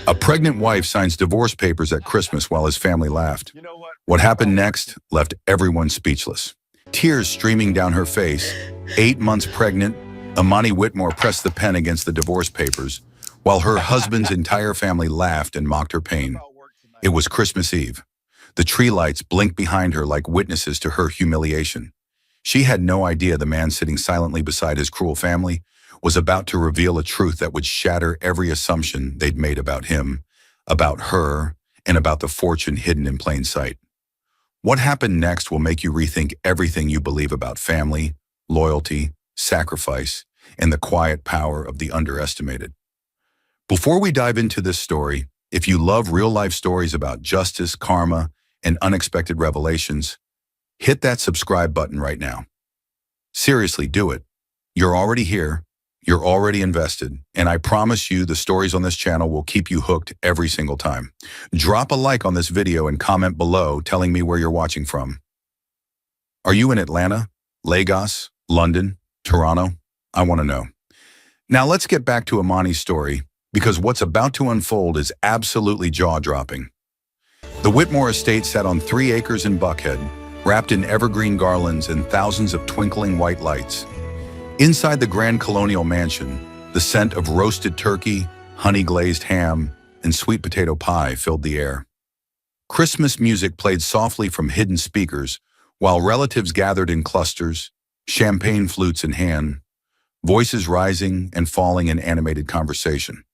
A pregnant wife signs divorce papers at Christmas while his family laughed. What happened next left everyone speechless. Tears streaming down her face, 8 months pregnant, Imani Whitmore pressed the pen against the divorce papers, while her husband's entire family laughed and mocked her pain. It was Christmas Eve. The tree lights blinked behind her like witnesses to her humiliation. She had no idea the man sitting silently beside his cruel family was about to reveal a truth that would shatter every assumption they'd made about him, about her, and about the fortune hidden in plain sight. What happened next will make you rethink everything you believe about family, loyalty, sacrifice, and the quiet power of the underestimated. Before we dive into this story, if you love real-life stories about justice, karma, and unexpected revelations, hit that subscribe button right now. Seriously, do it. You're already here, you're already invested, and I promise you the stories on this channel will keep you hooked every single time. Drop a like on this video and comment below telling me where you're watching from. Are you in Atlanta, Lagos, London, Toronto? I want to know. Now let's get back to Imani's story, because what's about to unfold is absolutely jaw-dropping. The Whitmore estate sat on 3 acres in Buckhead, wrapped in evergreen garlands and thousands of twinkling white lights. Inside the grand colonial mansion, the scent of roasted turkey, honey-glazed ham, and sweet potato pie filled the air. Christmas music played softly from hidden speakers, while relatives gathered in clusters, champagne flutes in hand, voices rising and falling in animated conversation.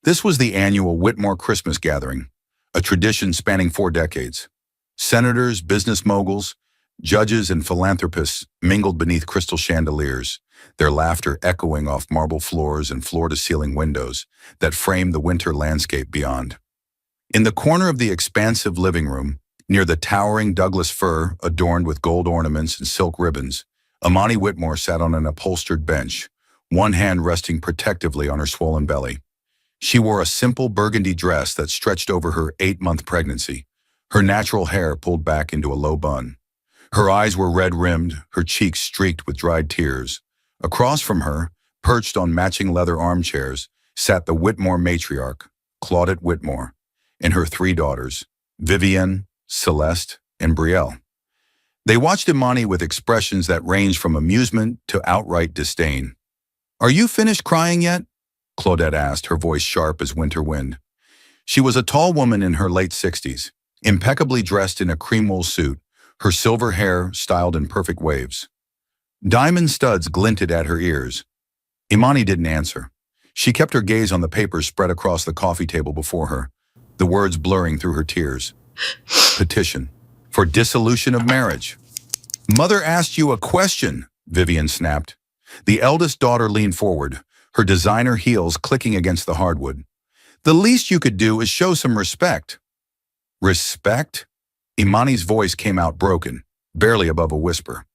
This was the annual Whitmore Christmas gathering, a tradition spanning 4 decades. Senators, business moguls, judges, and philanthropists mingled beneath crystal chandeliers, their laughter echoing off marble floors and floor-to-ceiling windows that framed the winter landscape beyond. In the corner of the expansive living room, near the towering Douglas fir adorned with gold ornaments and silk ribbons, Imani Whitmore sat on an upholstered bench, one hand resting protectively on her swollen belly. She wore a simple burgundy dress that stretched over her 8-month pregnancy, her natural hair pulled back into a low bun. Her eyes were red-rimmed, her cheeks streaked with dried tears. Across from her, perched on matching leather armchairs, sat the Whitmore matriarch, Claudette Whitmore, and her 3 daughters, Vivienne, Celeste, and Brielle. They watched Imani with expressions that ranged from amusement to outright disdain. "Are you finished crying yet?" Claudette asked, her voice sharp as winter wind. She was a tall woman in her late 60s, impeccably dressed in a cream wool suit, her silver hair styled in perfect waves. Diamond studs glinted at her ears. Imani didn't answer. She kept her gaze on the papers spread across the coffee table before her, the words blurring through her tears. "Petition for dissolution of marriage." "Mother asked you a question," Vivian snapped. The eldest daughter leaned forward, her designer heels clicking against the hardwood. "The least you could do is show some respect." "Respect?" Imani's voice came out broken, barely above a whisper.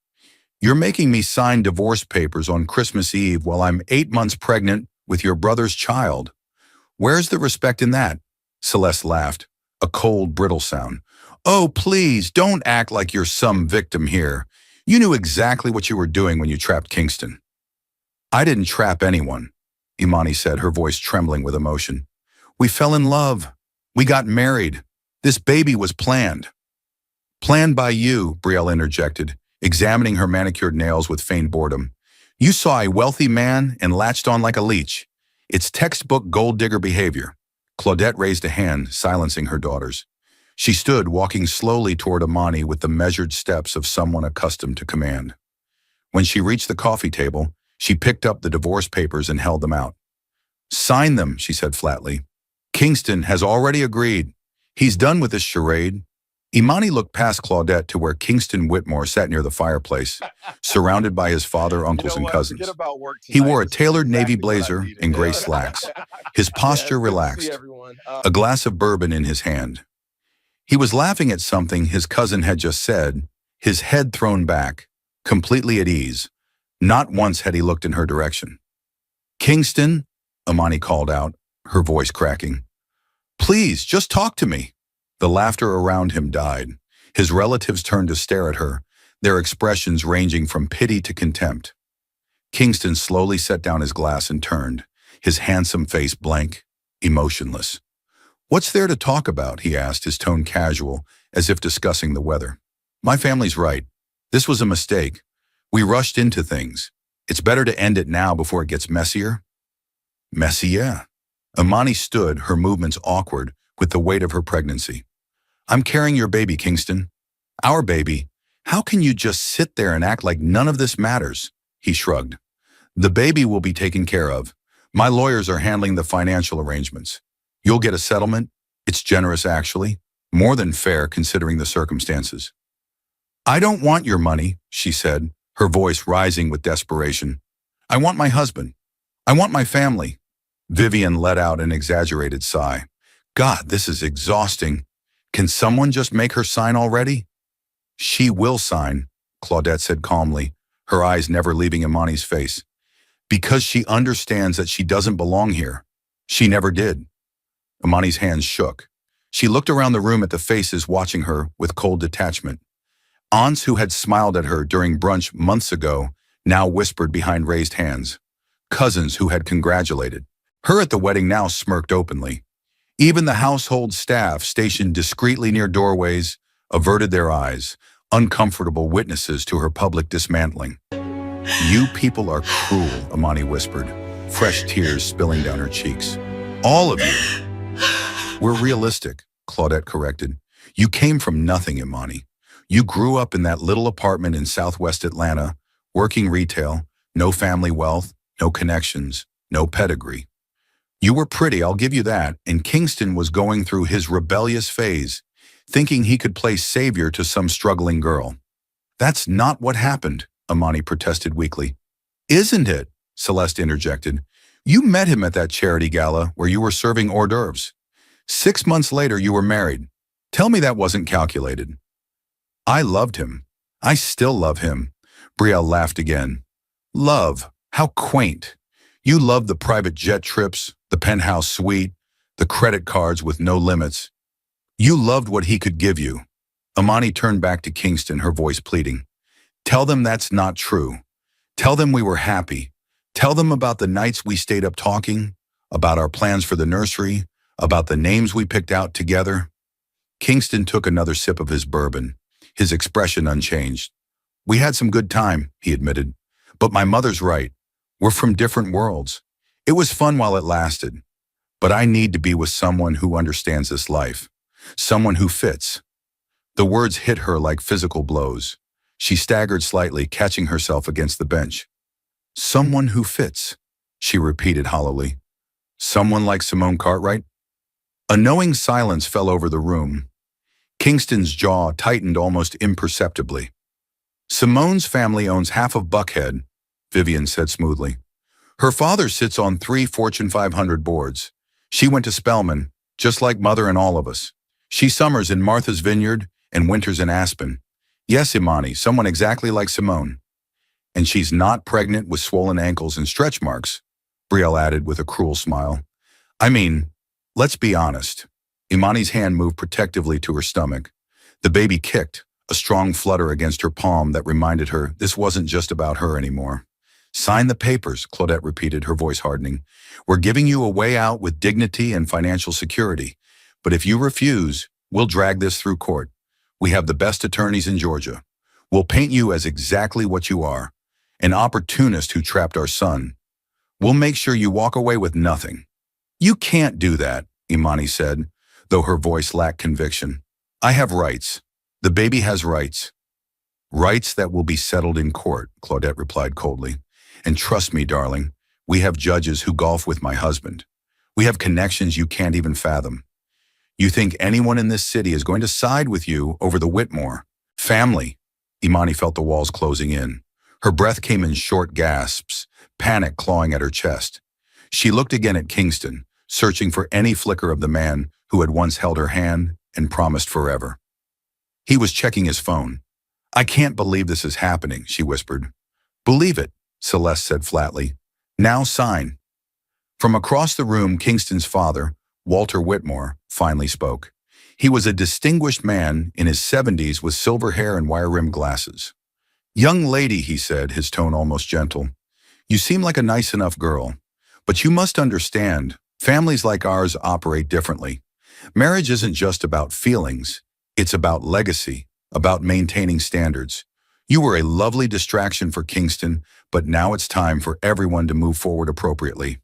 "You're making me sign divorce papers on Christmas Eve while I'm 8 months pregnant with your brother's child. Where's the respect in that?" Celeste laughed, a cold, brittle sound. "Oh, please, don't act like you're some victim here. You knew exactly what you were doing when you trapped Kingston." "I didn't trap anyone," Imani said, her voice trembling with emotion. "We fell in love. We got married. This baby was planned." "Planned by you," Brielle interjected, examining her manicured nails with feigned boredom. "You saw a wealthy man and latched on like a leech. It's textbook gold digger behavior." Claudette raised a hand, silencing her daughters. She stood, walking slowly toward Imani with the measured steps of someone accustomed to command. When she reached the coffee table, she picked up the divorce papers and held them out. "Sign them," she said flatly. "Kingston has already agreed. He's done with this charade." Imani looked past Claudette to where Kingston Whitmore sat near the fireplace, surrounded by his father, uncles, and cousins. He wore a tailored navy blazer and gray slacks, his posture relaxed, a glass of bourbon in his hand. He was laughing at something his cousin had just said, his head thrown back, completely at ease. Not once had he looked in her direction. "Kingston," Imani called out, her voice cracking. "Please, just talk to me." The laughter around him died. His relatives turned to stare at her, their expressions ranging from pity to contempt. Kingston slowly set down his glass and turned, his handsome face blank, emotionless. What's there to talk about? He asked, his tone casual, as if discussing the weather. My family's right. This was a mistake. We rushed into things. It's better to end it now before it gets messier. Messier? Imani stood, her movements awkward, with the weight of her pregnancy. I'm carrying your baby, Kingston. Our baby. How can you just sit there and act like none of this matters? He shrugged. The baby will be taken care of. My lawyers are handling the financial arrangements. You'll get a settlement. It's generous, actually. More than fair, considering the circumstances. I don't want your money, she said, her voice rising with desperation. I want my husband. I want my family. Vivian let out an exaggerated sigh. God, this is exhausting. Can someone just make her sign already? She will sign, Claudette said calmly, her eyes never leaving Imani's face. Because she understands that she doesn't belong here. She never did. Imani's hands shook. She looked around the room at the faces watching her with cold detachment. Aunts who had smiled at her during brunch months ago now whispered behind raised hands. Cousins who had congratulated her at the wedding now smirked openly. Even the household staff stationed discreetly near doorways averted their eyes, uncomfortable witnesses to her public dismantling. You people are cruel, Imani whispered, fresh tears spilling down her cheeks. All of you. We're realistic, Claudette corrected. You came from nothing, Imani. You grew up in that little apartment in Southwest Atlanta, working retail, no family wealth, no connections, no pedigree. You were pretty, I'll give you that, and Kingston was going through his rebellious phase, thinking he could play savior to some struggling girl. That's not what happened, Imani protested weakly. Isn't it? Celeste interjected. You met him at that charity gala where you were serving hors d'oeuvres. 6 months later, you were married. Tell me that wasn't calculated. I loved him. I still love him. Brielle laughed again. Love, how quaint. You loved the private jet trips, the penthouse suite, the credit cards with no limits. You loved what he could give you. Imani turned back to Kingston, her voice pleading. Tell them that's not true. Tell them we were happy. Tell them about the nights we stayed up talking, about our plans for the nursery, about the names we picked out together. Kingston took another sip of his bourbon, his expression unchanged. We had some good time, he admitted. But my mother's right. We're from different worlds. It was fun while it lasted. But I need to be with someone who understands this life. Someone who fits. The words hit her like physical blows. She staggered slightly, catching herself against the bench. Someone who fits, she repeated hollowly. Someone like Simone Cartwright? A knowing silence fell over the room. Kingston's jaw tightened almost imperceptibly. Simone's family owns half of Buckhead, Vivian said smoothly. Her father sits on 3 Fortune 500 boards. She went to Spelman, just like Mother and all of us. She summers in Martha's Vineyard and winters in Aspen. Yes, Imani, someone exactly like Simone. And she's not pregnant with swollen ankles and stretch marks, Brielle added with a cruel smile. I mean, let's be honest. Imani's hand moved protectively to her stomach. The baby kicked, a strong flutter against her palm that reminded her this wasn't just about her anymore. Sign the papers, Claudette repeated, her voice hardening. We're giving you a way out with dignity and financial security. But if you refuse, we'll drag this through court. We have the best attorneys in Georgia. We'll paint you as exactly what you are, an opportunist who trapped our son. We'll make sure you walk away with nothing. You can't do that, Imani said, though her voice lacked conviction. I have rights. The baby has rights. Rights that will be settled in court, Claudette replied coldly. And trust me, darling, we have judges who golf with my husband. We have connections you can't even fathom. You think anyone in this city is going to side with you over the Whitmore? Family. Imani felt the walls closing in. Her breath came in short gasps, panic clawing at her chest. She looked again at Kingston, searching for any flicker of the man who had once held her hand and promised forever. He was checking his phone. I can't believe this is happening, she whispered. Believe it, Celeste said flatly. Now sign. From across the room, Kingston's father, Walter Whitmore, finally spoke. He was a distinguished man in his 70s with silver hair and wire-rimmed glasses. Young lady, he said, his tone almost gentle. You seem like a nice enough girl, but you must understand, families like ours operate differently. Marriage isn't just about feelings. It's about legacy, about maintaining standards. You were a lovely distraction for Kingston, but now it's time for everyone to move forward appropriately.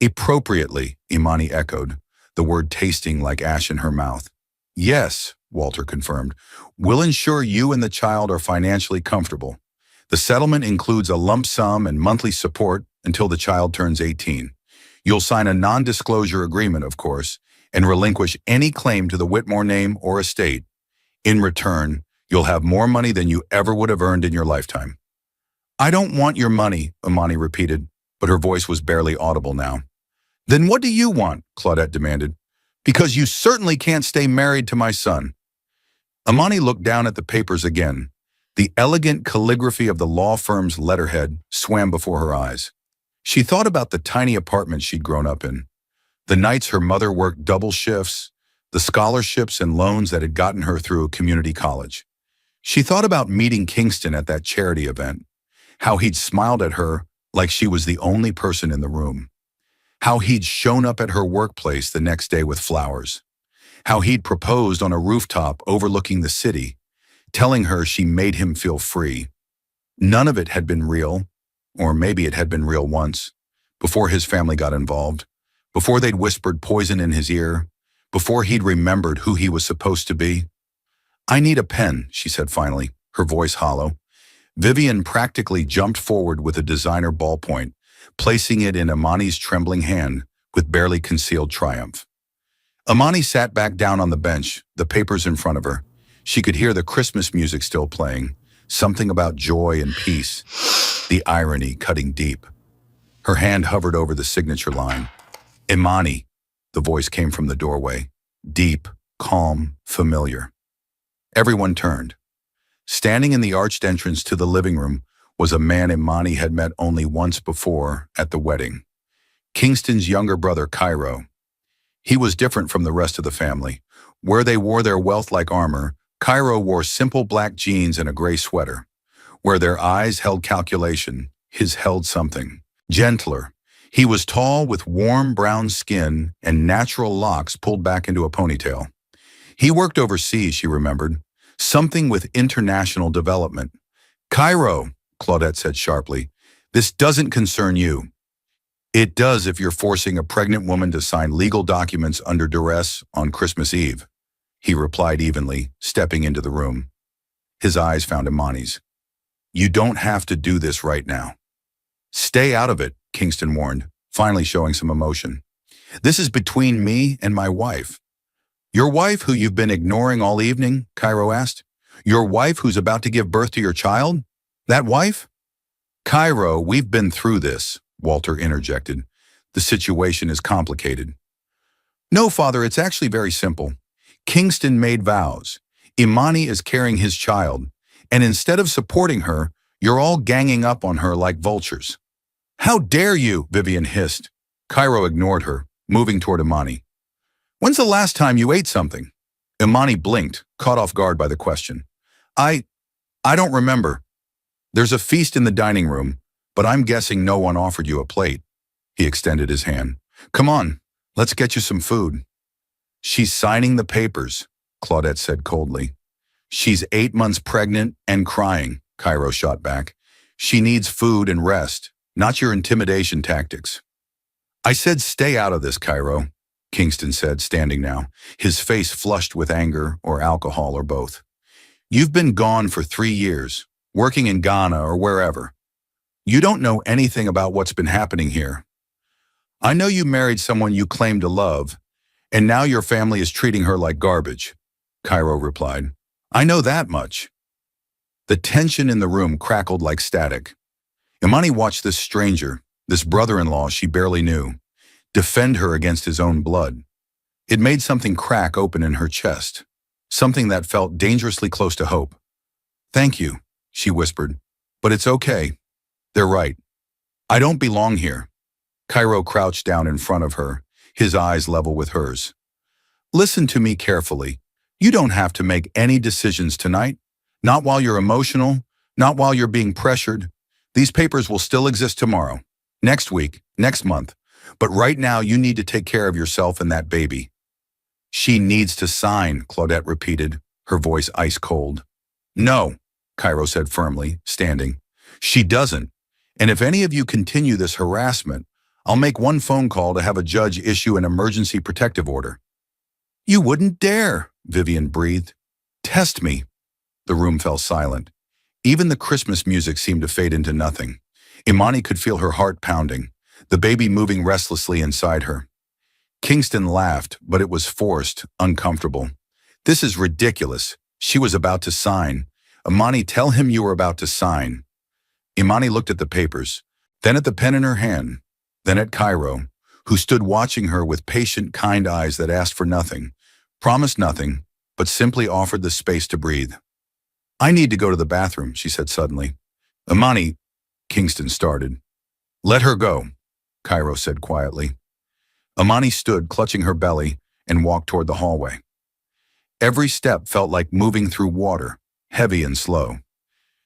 Appropriately, Imani echoed, the word tasting like ash in her mouth. Yes, Walter confirmed. We'll ensure you and the child are financially comfortable. The settlement includes a lump sum and monthly support until the child turns 18. You'll sign a non-disclosure agreement, of course, and relinquish any claim to the Whitmore name or estate. In return, you'll have more money than you ever would have earned in your lifetime. I don't want your money, Imani repeated, but her voice was barely audible now. Then what do you want? Claudette demanded. Because you certainly can't stay married to my son. Imani looked down at the papers again. The elegant calligraphy of the law firm's letterhead swam before her eyes. She thought about the tiny apartment she'd grown up in, the nights her mother worked double shifts, the scholarships and loans that had gotten her through a community college. She thought about meeting Kingston at that charity event, how he'd smiled at her like she was the only person in the room, how he'd shown up at her workplace the next day with flowers, how he'd proposed on a rooftop overlooking the city, telling her she made him feel free. None of it had been real, or maybe it had been real once, before his family got involved, before they'd whispered poison in his ear, before he'd remembered who he was supposed to be. I need a pen, she said finally, her voice hollow. Vivian practically jumped forward with a designer ballpoint, placing it in Imani's trembling hand with barely concealed triumph. Imani sat back down on the bench, the papers in front of her. She could hear the Christmas music still playing, something about joy and peace, the irony cutting deep. Her hand hovered over the signature line. Imani, the voice came from the doorway, deep, calm, familiar. Everyone turned. Standing in the arched entrance to the living room was a man Imani had met only once before at the wedding. Kingston's younger brother, Cairo. He was different from the rest of the family. Where they wore their wealth like armor, Cairo wore simple black jeans and a gray sweater. Where their eyes held calculation, his held something. Gentler. He was tall with warm brown skin and natural locks pulled back into a ponytail. He worked overseas, she remembered. Something with international development. Cairo, Claudette said sharply, this doesn't concern you. It does if you're forcing a pregnant woman to sign legal documents under duress on Christmas Eve, he replied evenly, stepping into the room. His eyes found Imani's. You don't have to do this right now. Stay out of it, Kingston warned, finally showing some emotion. This is between me and my wife. Your wife who you've been ignoring all evening? Cairo asked. Your wife who's about to give birth to your child? That wife? Cairo, we've been through this, Walter interjected. The situation is complicated. No, Father, it's actually very simple. Kingston made vows. Imani is carrying his child, and instead of supporting her, you're all ganging up on her like vultures. How dare you, Vivian hissed. Cairo ignored her, moving toward Imani. When's the last time you ate something? Imani blinked, caught off guard by the question. I don't remember. There's a feast in the dining room, but I'm guessing no one offered you a plate. He extended his hand. Come on, let's get you some food. She's signing the papers, Claudette said coldly. She's 8 months pregnant and crying, Cairo shot back. She needs food and rest, not your intimidation tactics. I said stay out of this, Cairo, Kingston said, standing now, his face flushed with anger or alcohol or both. You've been gone for 3 years, working in Ghana or wherever. You don't know anything about what's been happening here. I know you married someone you claim to love, and now your family is treating her like garbage, Cairo replied. I know that much. The tension in the room crackled like static. Imani watched this stranger, this brother-in-law she barely knew, defend her against his own blood. It made something crack open in her chest, something that felt dangerously close to hope. Thank you, she whispered, but it's okay. They're right. I don't belong here. Cairo crouched down in front of her, his eyes level with hers. Listen to me carefully. You don't have to make any decisions tonight. Not while you're emotional, not while you're being pressured. These papers will still exist tomorrow, next week, next month. But right now you need to take care of yourself and that baby. She needs to sign, Claudette repeated, her voice ice cold. No, Cairo said firmly, standing. She doesn't. And if any of you continue this harassment, I'll make one phone call to have a judge issue an emergency protective order. You wouldn't dare, Vivian breathed. Test me. The room fell silent. Even the Christmas music seemed to fade into nothing. Imani could feel her heart pounding, the baby moving restlessly inside her. Kingston laughed, but it was forced, uncomfortable. This is ridiculous. She was about to sign. Imani, tell him you were about to sign. Imani looked at the papers, then at the pen in her hand, then at Cairo, who stood watching her with patient, kind eyes that asked for nothing, promised nothing, but simply offered the space to breathe. I need to go to the bathroom, she said suddenly. Imani, Kingston started. Let her go, Cairo said quietly. Imani stood, clutching her belly, and walked toward the hallway. Every step felt like moving through water, heavy and slow.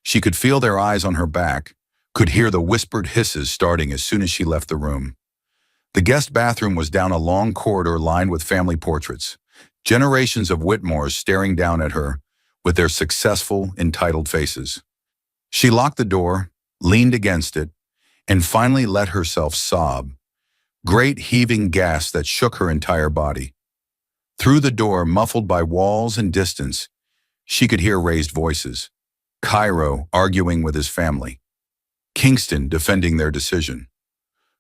She could feel their eyes on her back, could hear the whispered hisses starting as soon as she left the room. The guest bathroom was down a long corridor lined with family portraits, generations of Whitmores staring down at her with their successful, entitled faces. She locked the door, leaned against it, and finally let herself sob, great heaving gasps that shook her entire body. Through the door, muffled by walls and distance, she could hear raised voices. Cairo arguing with his family. Kingston defending their decision.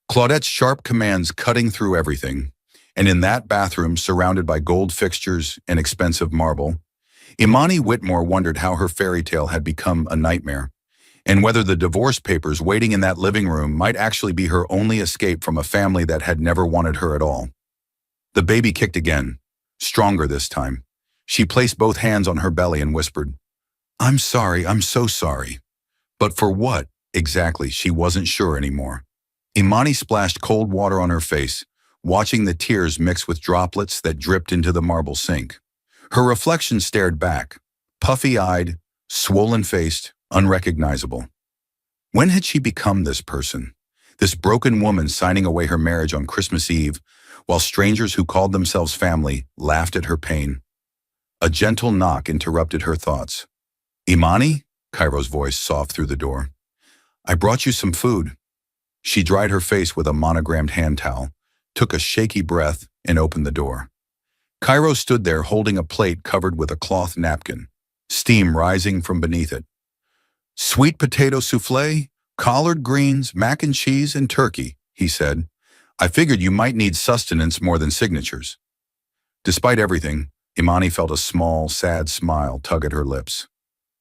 Claudette's sharp commands cutting through everything, and in that bathroom surrounded by gold fixtures and expensive marble, Imani Whitmore wondered how her fairy tale had become a nightmare, and whether the divorce papers waiting in that living room might actually be her only escape from a family that had never wanted her at all. The baby kicked again, stronger this time. She placed both hands on her belly and whispered, I'm sorry, I'm so sorry. But for what, exactly, she wasn't sure anymore. Imani splashed cold water on her face, watching the tears mix with droplets that dripped into the marble sink. Her reflection stared back, puffy-eyed, swollen-faced, unrecognizable. When had she become this person? This broken woman signing away her marriage on Christmas Eve, while strangers who called themselves family laughed at her pain. A gentle knock interrupted her thoughts. Imani? Cairo's voice soft through the door. I brought you some food. She dried her face with a monogrammed hand towel, took a shaky breath, and opened the door. Cairo stood there holding a plate covered with a cloth napkin, steam rising from beneath it. Sweet potato souffle, collard greens, mac and cheese, and turkey, he said. I figured you might need sustenance more than signatures. Despite everything, Imani felt a small, sad smile tug at her lips.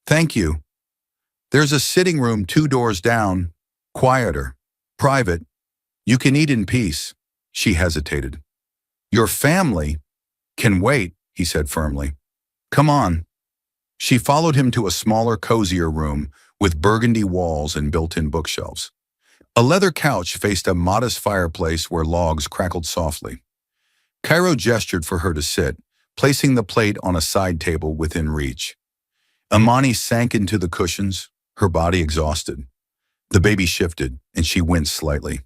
Thank you. There's a sitting room 2 doors down, quieter, private. You can eat in peace. She hesitated. Your family can wait, he said firmly. Come on. She followed him to a smaller, cozier room with burgundy walls and built-in bookshelves. A leather couch faced a modest fireplace where logs crackled softly. Cairo gestured for her to sit, placing the plate on a side table within reach. Imani sank into the cushions, her body exhausted. The baby shifted, and she winced slightly.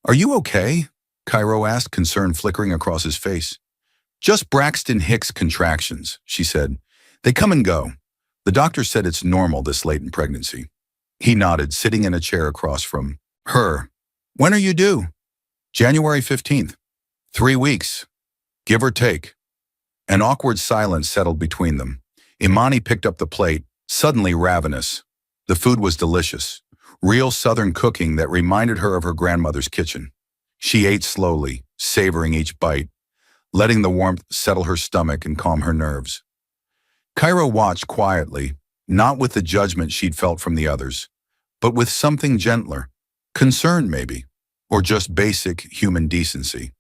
Are you okay? Cairo asked, concern flickering across his face. Just Braxton Hicks contractions, she said. They come and go. The doctor said it's normal this late in pregnancy. He nodded, sitting in a chair across from her. When are you due? January 15th. 3 weeks. Give or take. An awkward silence settled between them. Imani picked up the plate, suddenly ravenous. The food was delicious, real Southern cooking that reminded her of her grandmother's kitchen. She ate slowly, savoring each bite, letting the warmth settle her stomach and calm her nerves. Cairo watched quietly, not with the judgment she'd felt from the others, but with something gentler, concern maybe, or just basic human decency.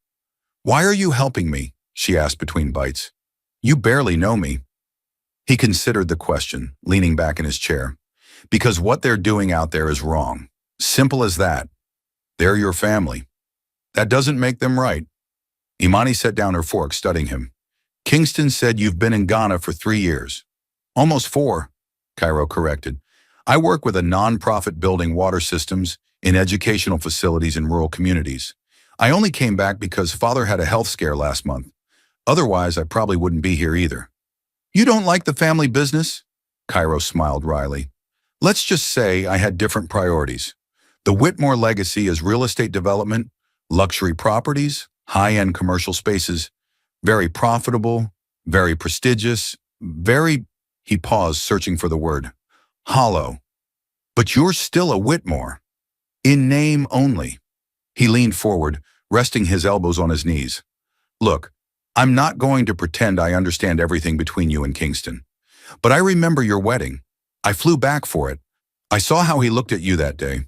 Why are you helping me? She asked between bites. You barely know me. He considered the question, leaning back in his chair. Because what they're doing out there is wrong. Simple as that. They're your family. That doesn't make them right. Imani set down her fork, studying him. Kingston said you've been in Ghana for 3 years. Almost 4, Cairo corrected. I work with a non-profit building water systems in educational facilities in rural communities. I only came back because father had a health scare last month. Otherwise, I probably wouldn't be here either. You don't like the family business? Cairo smiled wryly. Let's just say I had different priorities. The Whitmore legacy is real estate development, luxury properties, high-end commercial spaces, very profitable, very prestigious, very, he paused, searching for the word, hollow. But you're still a Whitmore. In name only. He leaned forward, resting his elbows on his knees. Look, I'm not going to pretend I understand everything between you and Kingston. But I remember your wedding. I flew back for it. I saw how he looked at you that day.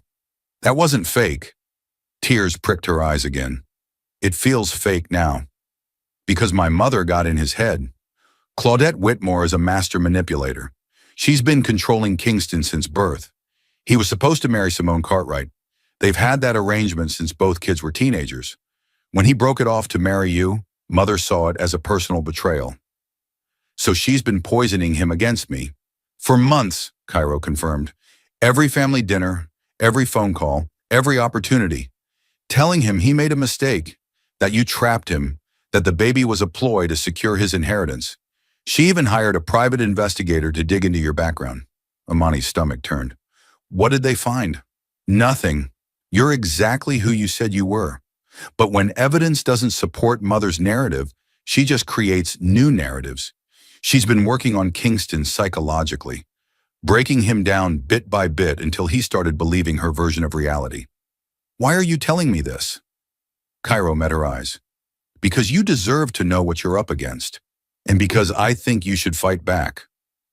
That wasn't fake. Tears pricked her eyes again. It feels fake now. Because my mother got in his head. Claudette Whitmore is a master manipulator. She's been controlling Kingston since birth. He was supposed to marry Simone Cartwright. They've had that arrangement since both kids were teenagers. When he broke it off to marry you, Mother saw it as a personal betrayal. So she's been poisoning him against me. For months, Cairo confirmed. Every family dinner, every phone call, every opportunity. Telling him he made a mistake, that you trapped him, that the baby was a ploy to secure his inheritance. She even hired a private investigator to dig into your background. Amani's stomach turned. What did they find? Nothing. You're exactly who you said you were. But when evidence doesn't support Mother's narrative, she just creates new narratives. She's been working on Kingston psychologically, breaking him down bit by bit until he started believing her version of reality. Why are you telling me this? Cairo met her eyes. Because you deserve to know what you're up against. And because I think you should fight back.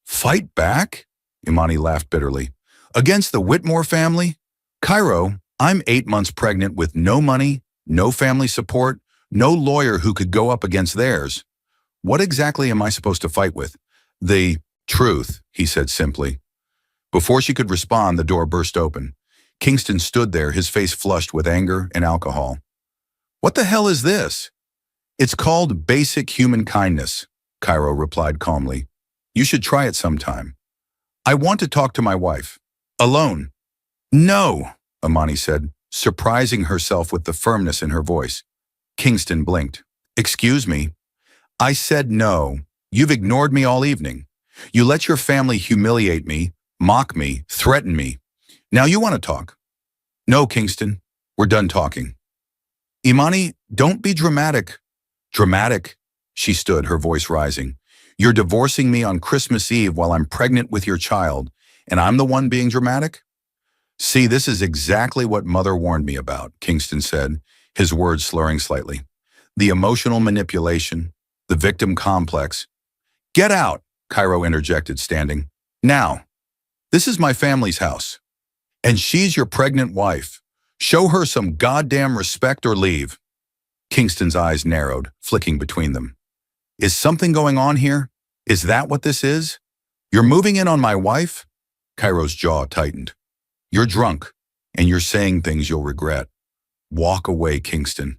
Fight back? Imani laughed bitterly. Against the Whitmore family? Cairo, I'm 8 months pregnant with no money, no family support, no lawyer who could go up against theirs. What exactly am I supposed to fight with? The truth, he said simply. Before she could respond, the door burst open. Kingston stood there, his face flushed with anger and alcohol. What the hell is this? It's called basic human kindness, Cairo replied calmly. You should try it sometime. I want to talk to my wife. Alone. No, Imani said, surprising herself with the firmness in her voice. Kingston blinked. Excuse me. I said no. You've ignored me all evening. You let your family humiliate me, mock me, threaten me. Now you want to talk. No, Kingston. We're done talking. Imani, don't be dramatic. Dramatic? She stood, her voice rising. You're divorcing me on Christmas Eve while I'm pregnant with your child, and I'm the one being dramatic? See, this is exactly what Mother warned me about, Kingston said, his words slurring slightly. The emotional manipulation, the victim complex. Get out, Cairo interjected, standing. Now. This is my family's house. And she's your pregnant wife. Show her some goddamn respect or leave. Kingston's eyes narrowed, flicking between them. Is something going on here? Is that what this is? You're moving in on my wife? Cairo's jaw tightened. You're drunk, and you're saying things you'll regret. Walk away, Kingston.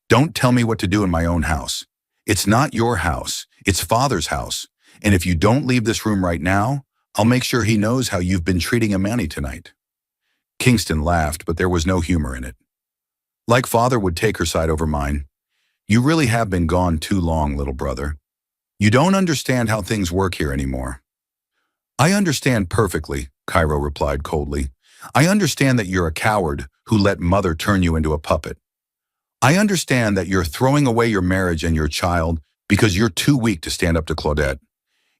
Don't tell me what to do in my own house. It's not your house. It's Father's house. And if you don't leave this room right now, I'll make sure he knows how you've been treating Imani tonight. Kingston laughed, but there was no humor in it. Like Father would take her side over mine. You really have been gone too long, little brother. You don't understand how things work here anymore. I understand perfectly, Cairo replied coldly. I understand that you're a coward who let Mother turn you into a puppet. I understand that you're throwing away your marriage and your child because you're too weak to stand up to Claudette.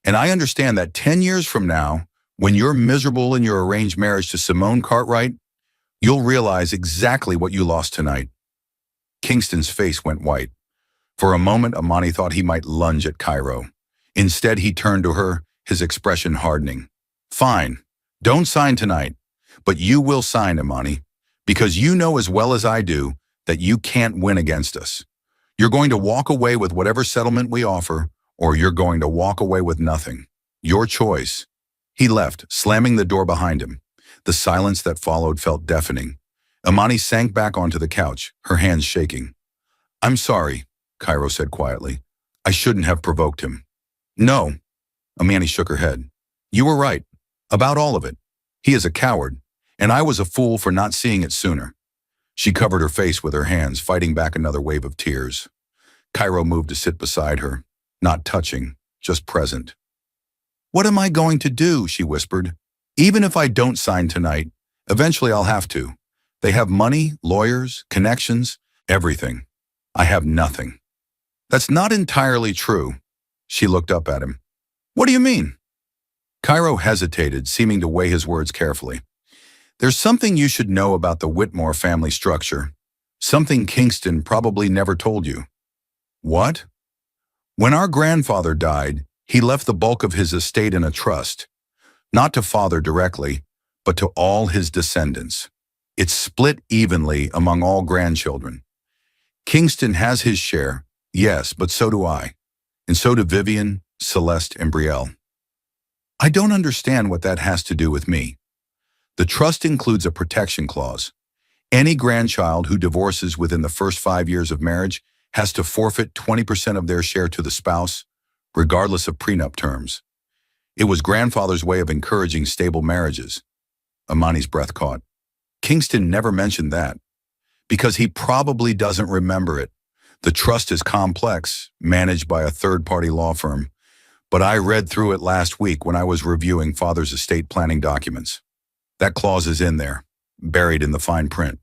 And I understand that 10 years from now, when you're miserable in your arranged marriage to Simone Cartwright, you'll realize exactly what you lost tonight. Kingston's face went white. For a moment, Imani thought he might lunge at Cairo. Instead, he turned to her, his expression hardening. Fine, don't sign tonight, but you will sign, Imani, because you know as well as I do that you can't win against us. You're going to walk away with whatever settlement we offer, or you're going to walk away with nothing. Your choice. He left, slamming the door behind him. The silence that followed felt deafening. Imani sank back onto the couch, her hands shaking. I'm sorry, Cairo said quietly. I shouldn't have provoked him. No, Imani shook her head. You were right, about all of it. He is a coward, and I was a fool for not seeing it sooner. She covered her face with her hands, fighting back another wave of tears. Cairo moved to sit beside her, not touching, just present. "What am I going to do?" she whispered. "Even if I don't sign tonight, eventually I'll have to. They have money, lawyers, connections, everything. I have nothing." "That's not entirely true." She looked up at him. "What do you mean?" Cairo hesitated, seeming to weigh his words carefully. "There's something you should know about the Whitmore family structure. Something Kingston probably never told you." "What?" "When our grandfather died, he left the bulk of his estate in a trust, not to father directly, but to all his descendants. It's split evenly among all grandchildren. Kingston has his share, yes, but so do I. And so do Vivian, Celeste, and Brielle. I don't understand what that has to do with me. The trust includes a protection clause. Any grandchild who divorces within the first 5 years of marriage has to forfeit 20% of their share to the spouse, regardless of prenup terms. It was grandfather's way of encouraging stable marriages." Imani's breath caught. "Kingston never mentioned that. Because he probably doesn't remember it. The trust is complex, managed by a third-party law firm. But I read through it last week when I was reviewing father's estate planning documents. That clause is in there, buried in the fine print."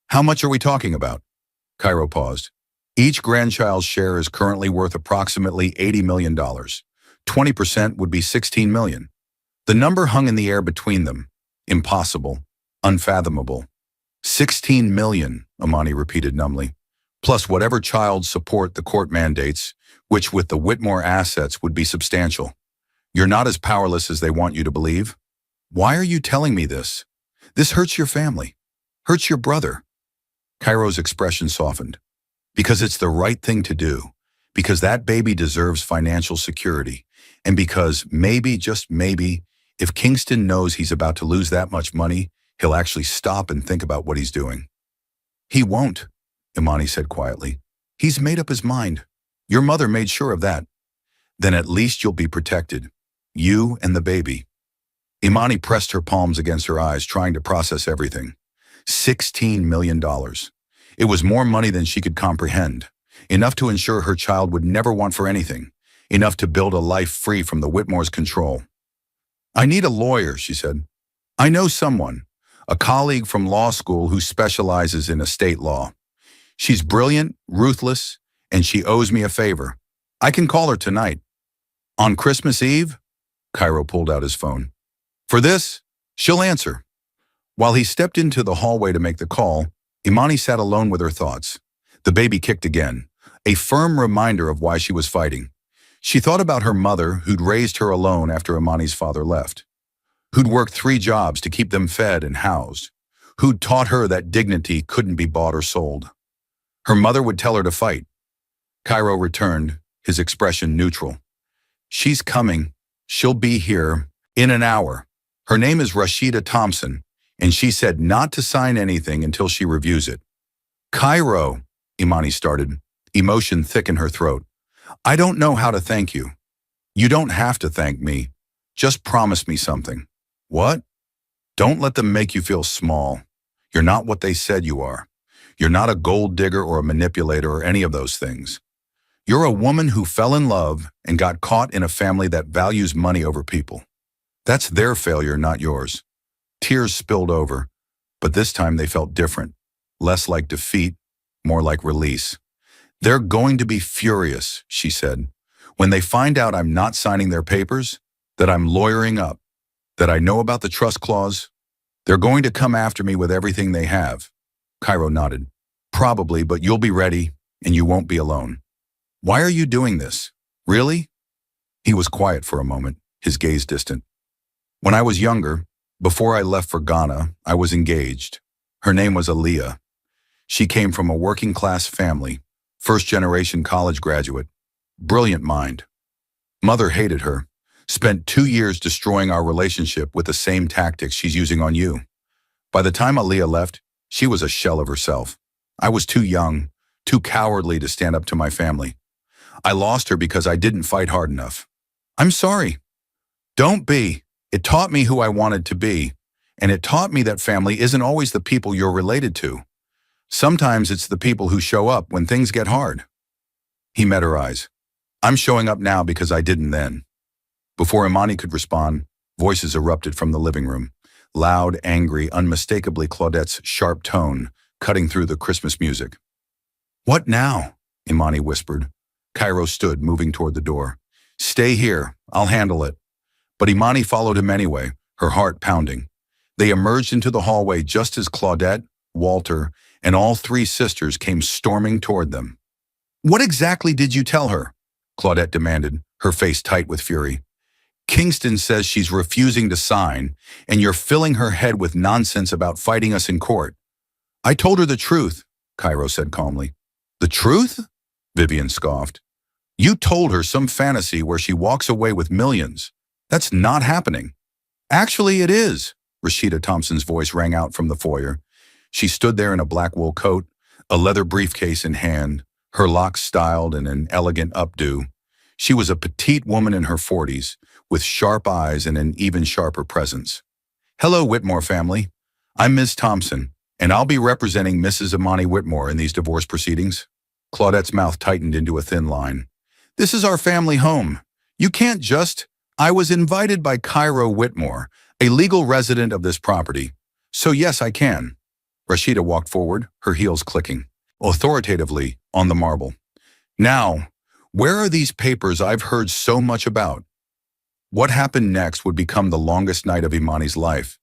"How much are we talking about?" Cairo paused. "Each grandchild's share is currently worth approximately $80 million. 20% would be $16 million. The number hung in the air between them. Impossible. Unfathomable. $16 million, Imani repeated numbly. Plus whatever child support the court mandates, which with the Whitmore assets would be substantial. You're not as powerless as they want you to believe. Why are you telling me this? This hurts your family. Hurts your brother." Cairo's expression softened. "Because it's the right thing to do. Because that baby deserves financial security. And because maybe, just maybe, if Kingston knows he's about to lose that much money, he'll actually stop and think about what he's doing." "He won't," Imani said quietly. "He's made up his mind. Your mother made sure of that. Then at least you'll be protected. You and the baby." Imani pressed her palms against her eyes, trying to process everything. $16 million. It was more money than she could comprehend. Enough to ensure her child would never want for anything. Enough to build a life free from the Whitmore's control. "I need a lawyer," she said. "I know someone, a colleague from law school who specializes in estate law. She's brilliant, ruthless, and she owes me a favor. I can call her tonight." "On Christmas Eve?" Cairo pulled out his phone. "For this, she'll answer." While he stepped into the hallway to make the call, Imani sat alone with her thoughts. The baby kicked again, a firm reminder of why she was fighting. She thought about her mother, who'd raised her alone after Imani's father left, who'd worked 3 jobs to keep them fed and housed, who'd taught her that dignity couldn't be bought or sold. Her mother would tell her to fight. Cairo returned, his expression neutral. "She's coming. She'll be here in an hour. Her name is Rashida Thompson, and she said not to sign anything until she reviews it." "Cairo," Imani started, emotion thick in her throat. "I don't know how to thank you." "You don't have to thank me. Just promise me something." "What?" "Don't let them make you feel small. You're not what they said you are. You're not a gold digger or a manipulator or any of those things. You're a woman who fell in love and got caught in a family that values money over people. That's their failure, not yours." Tears spilled over, but this time they felt different. Less like defeat, more like release. "They're going to be furious," she said, "when they find out I'm not signing their papers, that I'm lawyering up, that I know about the trust clause. They're going to come after me with everything they have." Cairo nodded. "Probably, but you'll be ready, and you won't be alone." "Why are you doing this? Really?" He was quiet for a moment, his gaze distant. "When I was younger, before I left for Ghana, I was engaged. Her name was Aaliyah. She came from a working-class family, first-generation college graduate. Brilliant mind. Mother hated her, spent 2 years destroying our relationship with the same tactics she's using on you. By the time Aaliyah left, she was a shell of herself. I was too young, too cowardly to stand up to my family. I lost her because I didn't fight hard enough. I'm sorry. Don't be. It taught me who I wanted to be, and it taught me that family isn't always the people you're related to. Sometimes it's the people who show up when things get hard." He met her eyes. I'm showing up now because I didn't then. Before Imani could respond, voices erupted from the living room. Loud, angry, unmistakably Claudette's sharp tone, cutting through the Christmas music. What now? Imani whispered. Cairo stood, moving toward the door. Stay here, I'll handle it. But Imani followed him anyway, her heart pounding. They emerged into the hallway just as Claudette, Walter, and all three sisters came storming toward them. What exactly did you tell her? Claudette demanded, her face tight with fury. Kingston says she's refusing to sign, and you're filling her head with nonsense about fighting us in court. I told her the truth, Cairo said calmly. The truth? Vivian scoffed. You told her some fantasy where she walks away with millions. That's not happening. Actually, it is, Rashida Thompson's voice rang out from the foyer. She stood there in a black wool coat, a leather briefcase in hand, her locks styled in an elegant updo. She was a petite woman in her 40s, with sharp eyes and an even sharper presence. Hello, Whitmore family. I'm Ms. Thompson, and I'll be representing Mrs. Imani Whitmore in these divorce proceedings. Claudette's mouth tightened into a thin line. This is our family home. You can't just... I was invited by Cairo Whitmore, a legal resident of this property. So yes, I can. Rashida walked forward, her heels clicking, authoritatively on the marble. Now, where are these papers I've heard so much about? What happened next would become the longest night of Imani's life.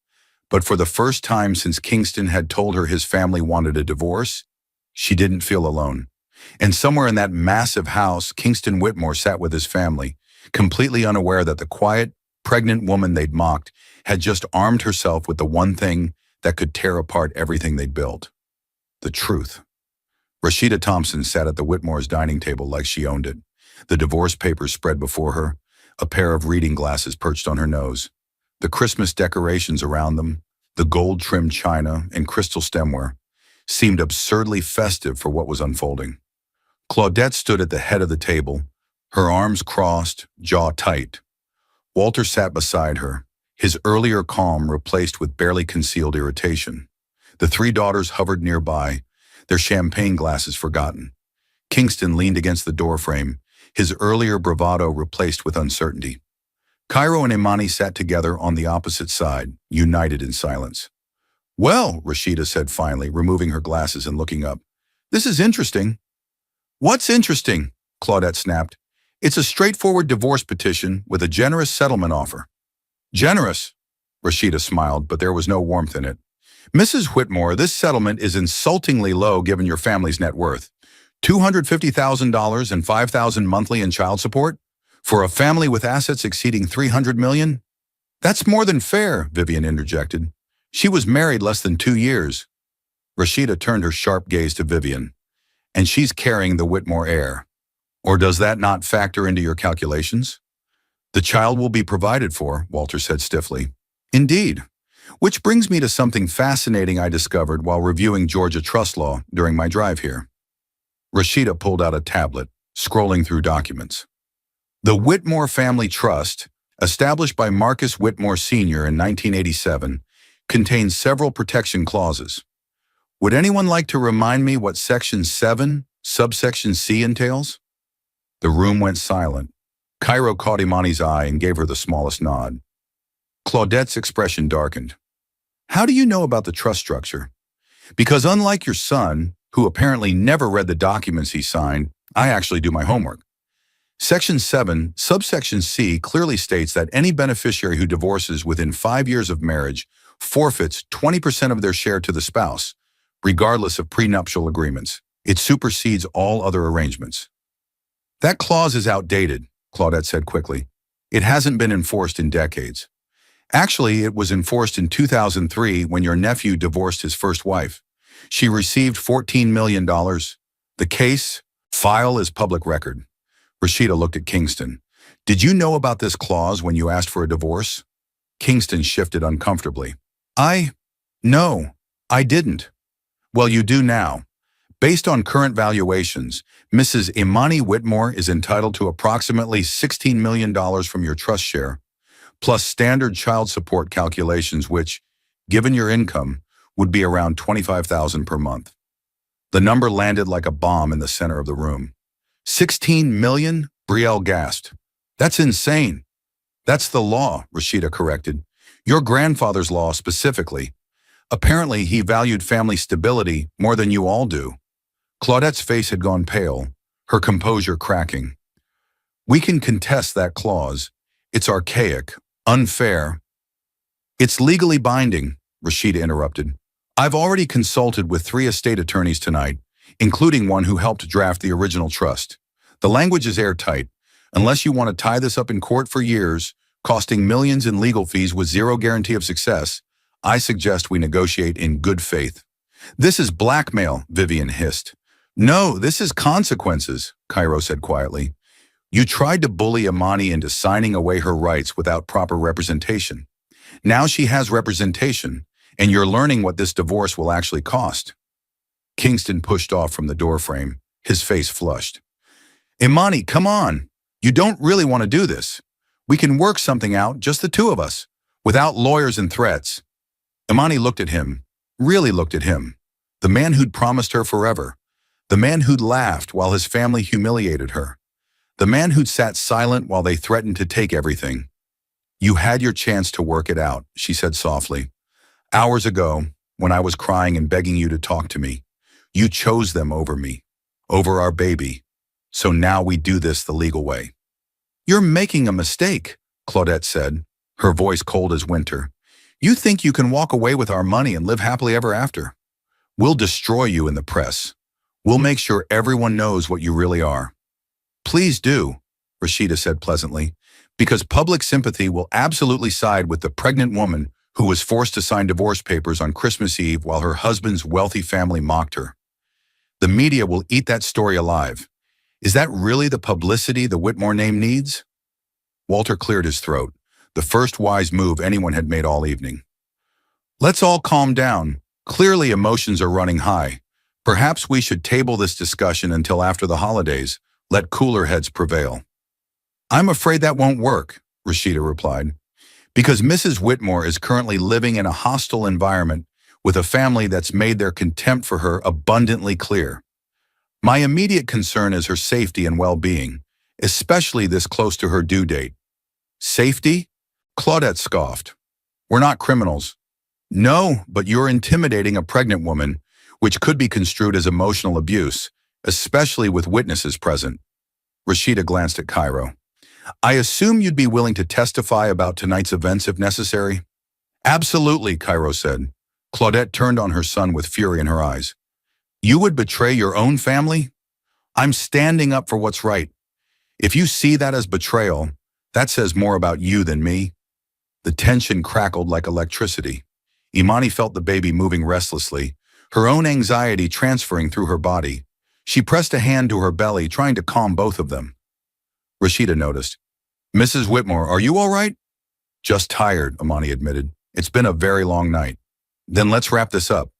But for the first time since Kingston had told her his family wanted a divorce, she didn't feel alone. And somewhere in that massive house, Kingston Whitmore sat with his family, completely unaware that the quiet, pregnant woman they'd mocked had just armed herself with the one thing that could tear apart everything they'd built. The truth. Rashida Thompson sat at the Whitmore's dining table like she owned it, the divorce papers spread before her, a pair of reading glasses perched on her nose. The Christmas decorations around them, the gold-trimmed china and crystal stemware, seemed absurdly festive for what was unfolding. Claudette stood at the head of the table, her arms crossed, jaw tight. Walter sat beside her, his earlier calm replaced with barely concealed irritation. The three daughters hovered nearby, their champagne glasses forgotten. Kingston leaned against the doorframe, his earlier bravado replaced with uncertainty. Cairo and Imani sat together on the opposite side, united in silence. Well, Rashida said finally, removing her glasses and looking up. This is interesting. What's interesting? Claudette snapped. It's a straightforward divorce petition with a generous settlement offer. Generous? Rashida smiled, but there was no warmth in it. Mrs. Whitmore, this settlement is insultingly low given your family's net worth. $250,000 and $5,000 monthly in child support? For a family with assets exceeding $300 million? That's more than fair, Vivian interjected. She was married less than 2 years. Rashida turned her sharp gaze to Vivian. And she's carrying the Whitmore heir. Or does that not factor into your calculations? The child will be provided for, Walter said stiffly. Indeed. Which brings me to something fascinating I discovered while reviewing Georgia trust law during my drive here. Rashida pulled out a tablet, scrolling through documents. The Whitmore Family Trust, established by Marcus Whitmore Sr. in 1987, contains several protection clauses. Would anyone like to remind me what Section 7, subsection C entails? The room went silent. Cairo caught Imani's eye and gave her the smallest nod. Claudette's expression darkened. How do you know about the trust structure? Because unlike your son, who apparently never read the documents he signed, I actually do my homework. Section 7, subsection C clearly states that any beneficiary who divorces within 5 years of marriage forfeits 20% of their share to the spouse, regardless of prenuptial agreements. It supersedes all other arrangements. That clause is outdated, Claudette said quickly. It hasn't been enforced in decades. Actually, it was enforced in 2003 when your nephew divorced his first wife. She received $14 million. The case file is public record. Rashida looked at Kingston. Did you know about this clause when you asked for a divorce? Kingston shifted uncomfortably. No, I didn't. Well, you do now. Based on current valuations, Mrs. Imani Whitmore is entitled to approximately $16 million from your trust share, plus standard child support calculations which, given your income, would be around $25,000 per month. The number landed like a bomb in the center of the room. 16 million? Brielle gasped. That's insane. That's the law, Rashida corrected. Your grandfather's law specifically. Apparently, he valued family stability more than you all do. Claudette's face had gone pale, her composure cracking. We can contest that clause. It's archaic, unfair. It's legally binding, Rashida interrupted. I've already consulted with 3 estate attorneys tonight, including one who helped draft the original trust. The language is airtight. Unless you want to tie this up in court for years, costing millions in legal fees with zero guarantee of success, I suggest we negotiate in good faith. This is blackmail, Vivian hissed. No, this is consequences, Cairo said quietly. You tried to bully Imani into signing away her rights without proper representation. Now she has representation, and you're learning what this divorce will actually cost. Kingston pushed off from the doorframe, his face flushed. Imani, come on. You don't really want to do this. We can work something out, just the 2 of us, without lawyers and threats. Imani looked at him, really looked at him. The man who'd promised her forever. The man who'd laughed while his family humiliated her. The man who'd sat silent while they threatened to take everything. You had your chance to work it out, she said softly. Hours ago, when I was crying and begging you to talk to me, you chose them over me, over our baby. So now we do this the legal way. You're making a mistake, Claudette said, her voice cold as winter. You think you can walk away with our money and live happily ever after? We'll destroy you in the press. We'll make sure everyone knows what you really are. Please do, Rashida said pleasantly, because public sympathy will absolutely side with the pregnant woman who was forced to sign divorce papers on Christmas Eve while her husband's wealthy family mocked her. The media will eat that story alive. Is that really the publicity the Whitmore name needs? Walter cleared his throat, the first wise move anyone had made all evening. Let's all calm down. Clearly emotions are running high. Perhaps we should table this discussion until after the holidays. Let cooler heads prevail. I'm afraid that won't work, Rashida replied, because Mrs. Whitmore is currently living in a hostile environment with a family that's made their contempt for her abundantly clear. My immediate concern is her safety and well-being, especially this close to her due date. Safety? Claudette scoffed. We're not criminals. No, but you're intimidating a pregnant woman, which could be construed as emotional abuse, especially with witnesses present. Rashida glanced at Cairo. I assume you'd be willing to testify about tonight's events if necessary? Absolutely, Cairo said. Claudette turned on her son with fury in her eyes. You would betray your own family? I'm standing up for what's right. If you see that as betrayal, that says more about you than me. The tension crackled like electricity. Imani felt the baby moving restlessly, her own anxiety transferring through her body. She pressed a hand to her belly, trying to calm both of them. Rashida noticed. Mrs. Whitmore, are you all right? Just tired, Imani admitted. It's been a very long night. Then let's wrap this up.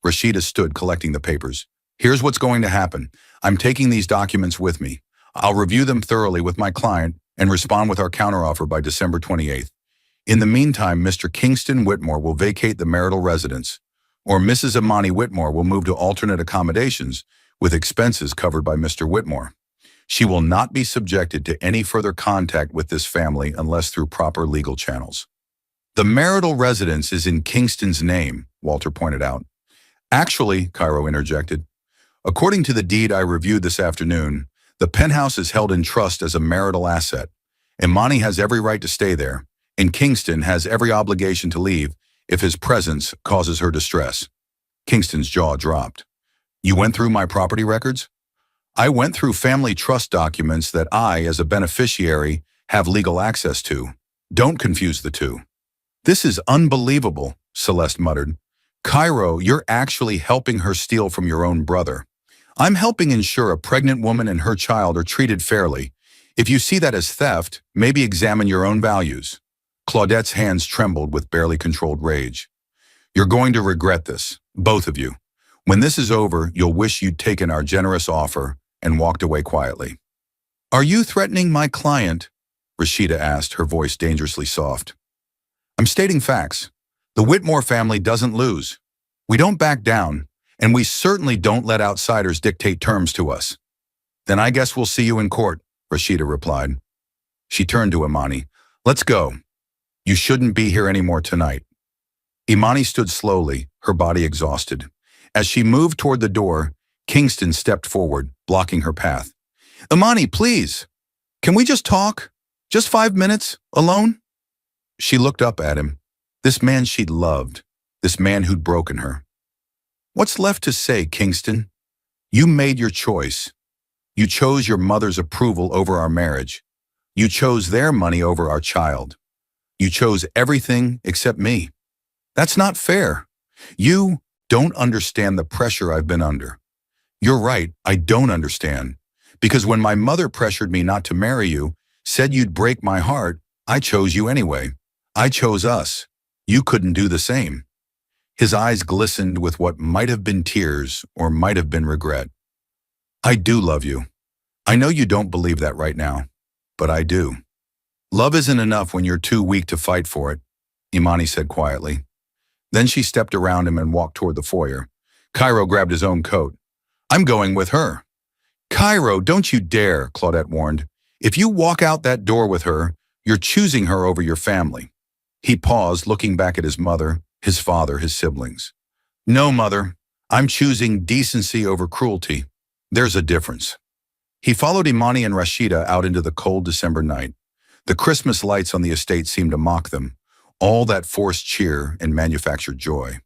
Rashida stood collecting the papers. Here's what's going to happen. I'm taking these documents with me. I'll review them thoroughly with my client and respond with our counteroffer by December 28th. In the meantime, Mr. Kingston Whitmore will vacate the marital residence, or Mrs. Imani Whitmore will move to alternate accommodations with expenses covered by Mr. Whitmore. She will not be subjected to any further contact with this family unless through proper legal channels. The marital residence is in Kingston's name, Walter pointed out. Actually, Cairo interjected, according to the deed I reviewed this afternoon, the penthouse is held in trust as a marital asset. Imani has every right to stay there, and Kingston has every obligation to leave if his presence causes her distress. Kingston's jaw dropped. You went through my property records? I went through family trust documents that I, as a beneficiary, have legal access to. Don't confuse the two. This is unbelievable, Celeste muttered. Cairo, you're actually helping her steal from your own brother. I'm helping ensure a pregnant woman and her child are treated fairly. If you see that as theft, maybe examine your own values. Claudette's hands trembled with barely controlled rage. You're going to regret this, both of you. When this is over, you'll wish you'd taken our generous offer and walked away quietly. Are you threatening my client? Rashida asked, her voice dangerously soft. I'm stating facts. The Whitmore family doesn't lose. We don't back down, and we certainly don't let outsiders dictate terms to us. Then I guess we'll see you in court, Rashida replied. She turned to Imani. Let's go. You shouldn't be here anymore tonight. Imani stood slowly, her body exhausted. As she moved toward the door, Kingston stepped forward, blocking her path. Imani, please. Can we just talk? Just 5 minutes, alone? She looked up at him. This man she'd loved. This man who'd broken her. What's left to say, Kingston? You made your choice. You chose your mother's approval over our marriage. You chose their money over our child. You chose everything except me. That's not fair. You don't understand the pressure I've been under. You're right, I don't understand. Because when my mother pressured me not to marry you, said you'd break my heart, I chose you anyway. I chose us. You couldn't do the same. His eyes glistened with what might have been tears or might have been regret. I do love you. I know you don't believe that right now, but I do. Love isn't enough when you're too weak to fight for it, Imani said quietly. Then she stepped around him and walked toward the foyer. Cairo grabbed his own coat. I'm going with her. Cairo, don't you dare, Claudette warned. If you walk out that door with her, you're choosing her over your family. He paused, looking back at his mother, his father, his siblings. No, Mother, I'm choosing decency over cruelty. There's a difference. He followed Imani and Rashida out into the cold December night. The Christmas lights on the estate seemed to mock them, all that forced cheer and manufactured joy.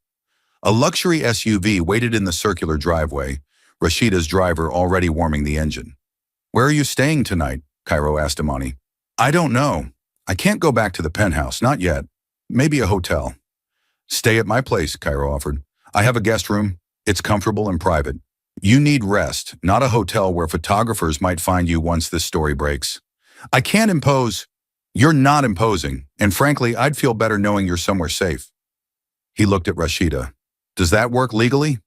A luxury SUV waited in the circular driveway, Rashida's driver already warming the engine. Where are you staying tonight? Cairo asked Imani. I don't know. I can't go back to the penthouse, not yet. Maybe a hotel. Stay at my place, Cairo offered. I have a guest room. It's comfortable and private. You need rest, not a hotel where photographers might find you once this story breaks. I can't impose. You're not imposing, and frankly, I'd feel better knowing you're somewhere safe. He looked at Rashida. Does that work legally?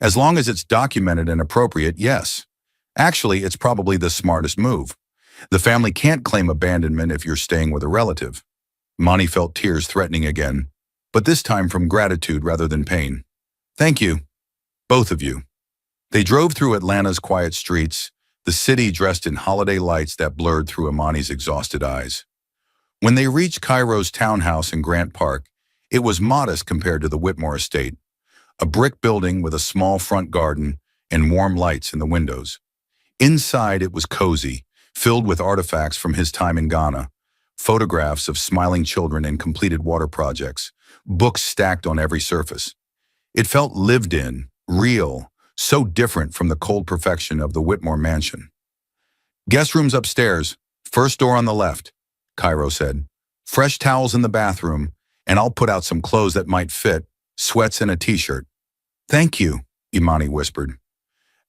As long as it's documented and appropriate, yes. Actually, it's probably the smartest move. The family can't claim abandonment if you're staying with a relative. Imani felt tears threatening again, but this time from gratitude rather than pain. Thank you, both of you. They drove through Atlanta's quiet streets, the city dressed in holiday lights that blurred through Imani's exhausted eyes. When they reached Cairo's townhouse in Grant Park, it was modest compared to the Whitmore estate, a brick building with a small front garden and warm lights in the windows. Inside it was cozy, filled with artifacts from his time in Ghana, photographs of smiling children and completed water projects, books stacked on every surface. It felt lived in, real, so different from the cold perfection of the Whitmore mansion. Guest rooms upstairs, first door on the left, Cairo said. Fresh towels in the bathroom, and I'll put out some clothes that might fit, sweats and a t-shirt. Thank you, Imani whispered.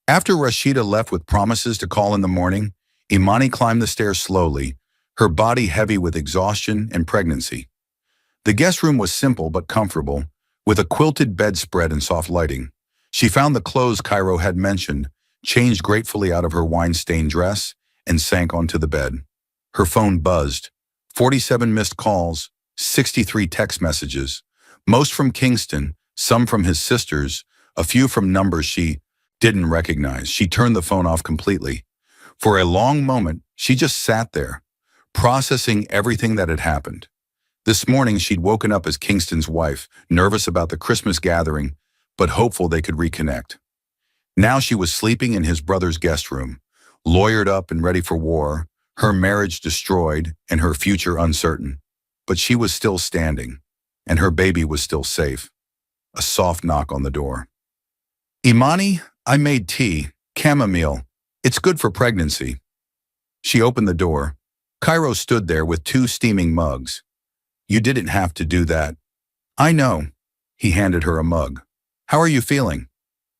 After Rashida left with promises to call in the morning, Imani climbed the stairs slowly, her body heavy with exhaustion and pregnancy. The guest room was simple but comfortable, with a quilted bedspread and soft lighting. She found the clothes Cairo had mentioned, changed gratefully out of her wine-stained dress, and sank onto the bed. Her phone buzzed. 47 missed calls, 63 text messages, most from Kingston, some from his sisters, a few from numbers she didn't recognize. She turned the phone off completely. For a long moment, she just sat there, processing everything that had happened. This morning, she'd woken up as Kingston's wife, nervous about the Christmas gathering, but hopeful they could reconnect. Now she was sleeping in his brother's guest room, lawyered up and ready for war, her marriage destroyed and her future uncertain. But she was still standing, and her baby was still safe. A soft knock on the door. Imani, I made tea, chamomile. It's good for pregnancy. She opened the door. Cairo stood there with 2 steaming mugs. You didn't have to do that. I know. He handed her a mug. How are you feeling?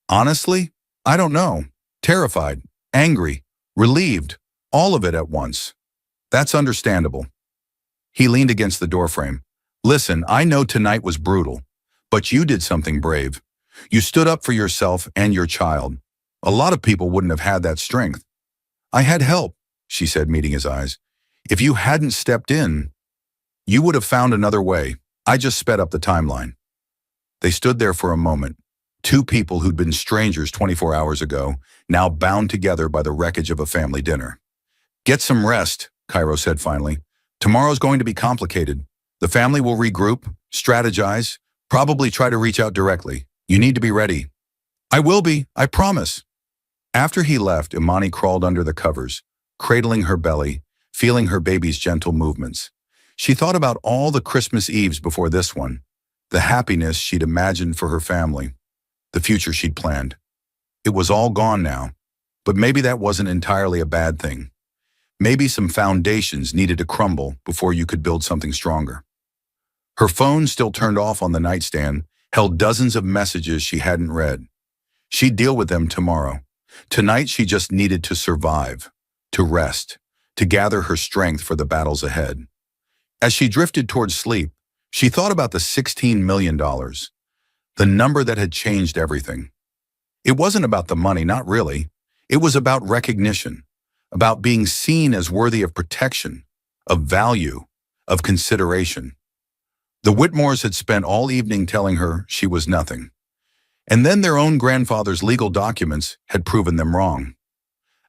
Honestly, I don't know. Terrified, angry, relieved, all of it at once. That's understandable. He leaned against the doorframe. Listen, I know tonight was brutal, but you did something brave. You stood up for yourself and your child. A lot of people wouldn't have had that strength. I had help, she said, meeting his eyes. If you hadn't stepped in, you would have found another way. I just sped up the timeline. They stood there for a moment, Two people who'd been strangers 24 hours ago, now bound together by the wreckage of a family dinner. Get some rest, Cairo said finally. Tomorrow's going to be complicated. The family will regroup, strategize, probably try to reach out directly. You need to be ready. I will be, I promise. After he left, Imani crawled under the covers, cradling her belly, feeling her baby's gentle movements. She thought about all the Christmas Eves before this one, the happiness she'd imagined for her family, the future she'd planned. It was all gone now, but maybe that wasn't entirely a bad thing. Maybe some foundations needed to crumble before you could build something stronger. Her phone, still turned off on the nightstand, held dozens of messages she hadn't read. She'd deal with them tomorrow. Tonight she just needed to survive, to rest, to gather her strength for the battles ahead. As she drifted towards sleep, she thought about the $16 million, the number that had changed everything. It wasn't about the money, not really. It was about recognition, about being seen as worthy of protection, of value, of consideration. The Whitmores had spent all evening telling her she was nothing. And then their own grandfather's legal documents had proven them wrong.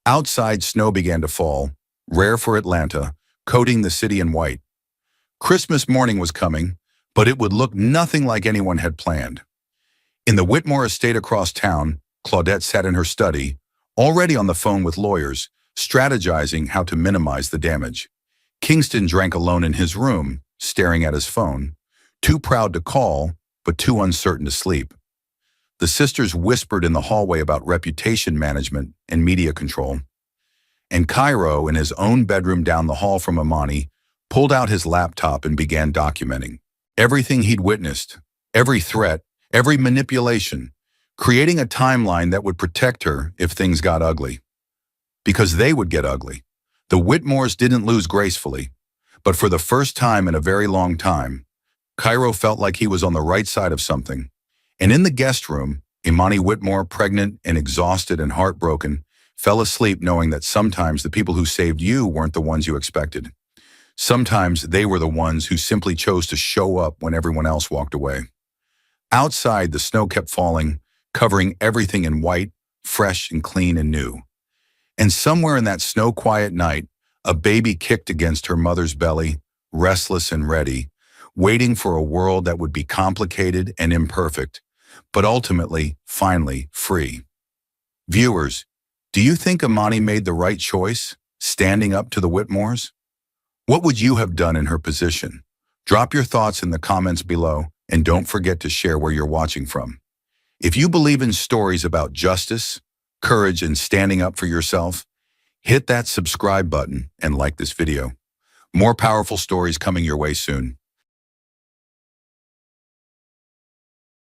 Outside, snow began to fall, rare for Atlanta, coating the city in white. Christmas morning was coming, but it would look nothing like anyone had planned. In the Whitmore estate across town, Claudette sat in her study, already on the phone with lawyers, strategizing how to minimize the damage. Kingston drank alone in his room, staring at his phone, too proud to call, but too uncertain to sleep. The sisters whispered in the hallway about reputation management and media control. And Cairo, in his own bedroom down the hall from Imani, pulled out his laptop and began documenting everything he'd witnessed, every threat, every manipulation, creating a timeline that would protect her if things got ugly. Because they would get ugly. The Whitmores didn't lose gracefully, but for the first time in a very long time, Cairo felt like he was on the right side of something. And in the guest room, Imani Whitmore, pregnant and exhausted and heartbroken, fell asleep knowing that sometimes the people who saved you weren't the ones you expected. Sometimes they were the ones who simply chose to show up when everyone else walked away. Outside, the snow kept falling, covering everything in white, fresh and clean and new. And somewhere in that snow-quiet night, a baby kicked against her mother's belly, restless and ready, waiting for a world that would be complicated and imperfect, but ultimately, finally, free. Viewers, do you think Imani made the right choice, standing up to the Whitmores? What would you have done in her position? Drop your thoughts in the comments below, and don't forget to share where you're watching from. If you believe in stories about justice, courage, and standing up for yourself, hit that subscribe button and like this video. More powerful stories coming your way soon.